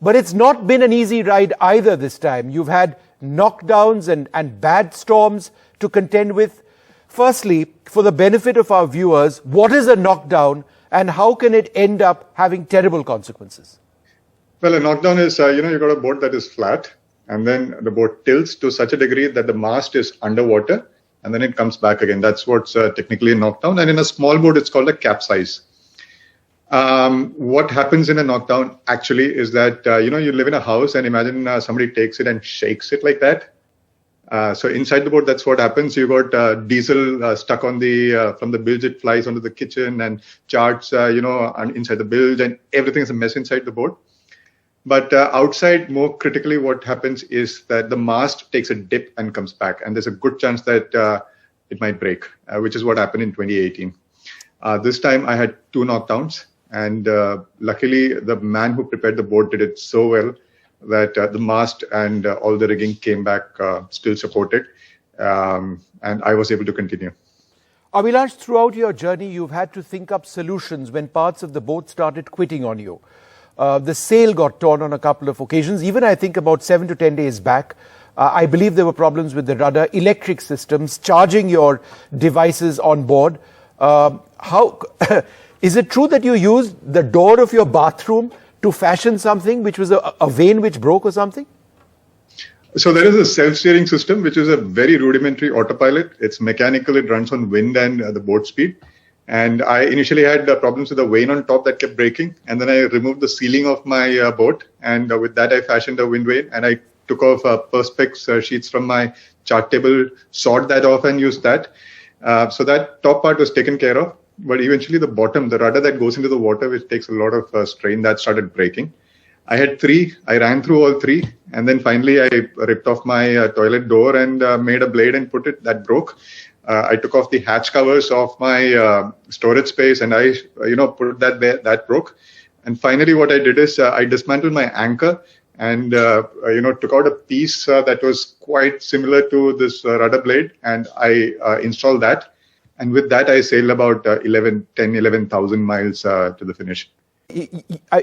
But it's not been an easy ride either this time. You've had knockdowns and bad storms to contend with. Firstly, for the benefit of our viewers, what is a knockdown and how can it end up having terrible consequences? Well, a knockdown is, you've got a boat that is flat, and then the boat tilts to such a degree that the mast is underwater, and then it comes back again. That's what's technically a knockdown. And in a small boat, it's called a capsize. What happens in a knockdown actually is that, you live in a house and imagine somebody takes it and shakes it like that. So inside the boat, that's what happens. You got diesel stuck on from the bilge, it flies onto the kitchen and charts, inside the bilge, and everything is a mess inside the boat. But outside, more critically, what happens is that the mast takes a dip and comes back. And there's a good chance that it might break, which is what happened in 2018. This time I had 2 knockdowns. And luckily, the man who prepared the boat did it so well that the mast and all the rigging came back still supported. And I was able to continue. Abhilash, throughout your journey, you've had to think up solutions when parts of the boat started quitting on you. The sail got torn on a couple of occasions. Even I think about 7 to 10 days back, I believe there were problems with the rudder, electric systems, charging your devices on board. Is it true that you used the door of your bathroom to fashion something which was a vane which broke or something? So there is a self-steering system, which is a very rudimentary autopilot. It's mechanical. It runs on wind and the boat speed. And I initially had problems with the vane on top that kept breaking. And then I removed the ceiling of my boat. And with that, I fashioned a wind vane. And I took off perspex sheets from my chart table, sawed that off and used that. So that top part was taken care of. But eventually the bottom, the rudder that goes into the water, which takes a lot of strain, that started breaking. I had 3. I ran through all 3. And then finally, I ripped off my toilet door and made a blade and put it. That broke. I took off the hatch covers of my storage space and I, put that there. That broke. And finally, what I did is I dismantled my anchor and, took out a piece that was quite similar to this rudder blade. And I installed that. And with that, I sailed about 11,000 miles to the finish.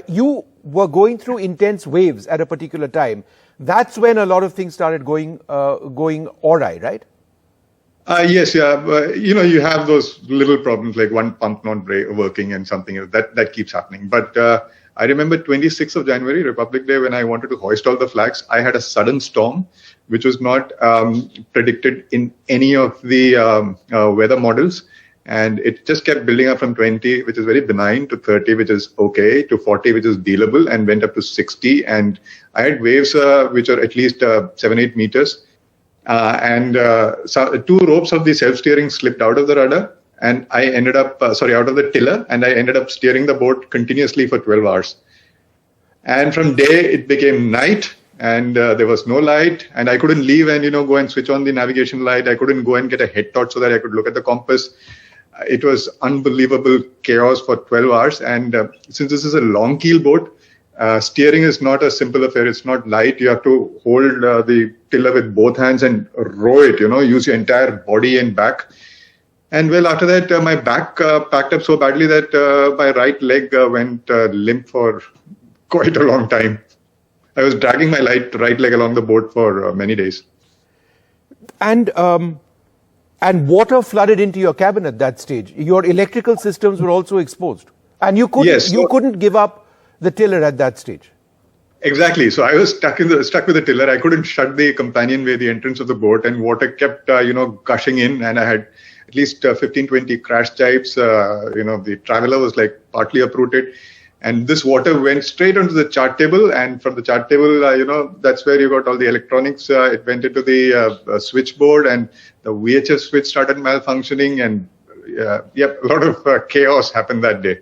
You were going through intense waves at a particular time. That's when a lot of things started going awry, right? Yes, yeah. You have those little problems like one pump not working and something else. That keeps happening. But I remember 26th of January, Republic Day, when I wanted to hoist all the flags, I had a sudden storm, which was not predicted in any of the weather models. And it just kept building up from 20, which is very benign, to 30, which is okay, to 40, which is dealable, and went up to 60. And I had waves which are at least 7-8 meters. So 2 ropes of the self-steering slipped out of the rudder. And I ended up, out of the tiller, and I ended up steering the boat continuously for 12 hours. And from day, it became night, and there was no light, and I couldn't leave and, go and switch on the navigation light. I couldn't go and get a head torch so that I could look at the compass. It was unbelievable chaos for 12 hours. And since this is a long keel boat, steering is not a simple affair. It's not light. You have to hold the tiller with both hands and row it, use your entire body and back. And well, after that, my back packed up so badly that my right leg went limp for quite a long time. I was dragging my right leg along the boat for many days. And water flooded into your cabin at that stage. Your electrical systems were also exposed. And you couldn't give up the tiller at that stage. Exactly. So I was stuck with the tiller. I couldn't shut the companionway, the entrance of the boat, and water kept, gushing in. And I had at least 15, 20 crash jibes. The traveler was like partly uprooted. And this water went straight onto the chart table. And from the chart table, that's where you got all the electronics. It went into the switchboard, and the VHF switch started malfunctioning. And a lot of chaos happened that day.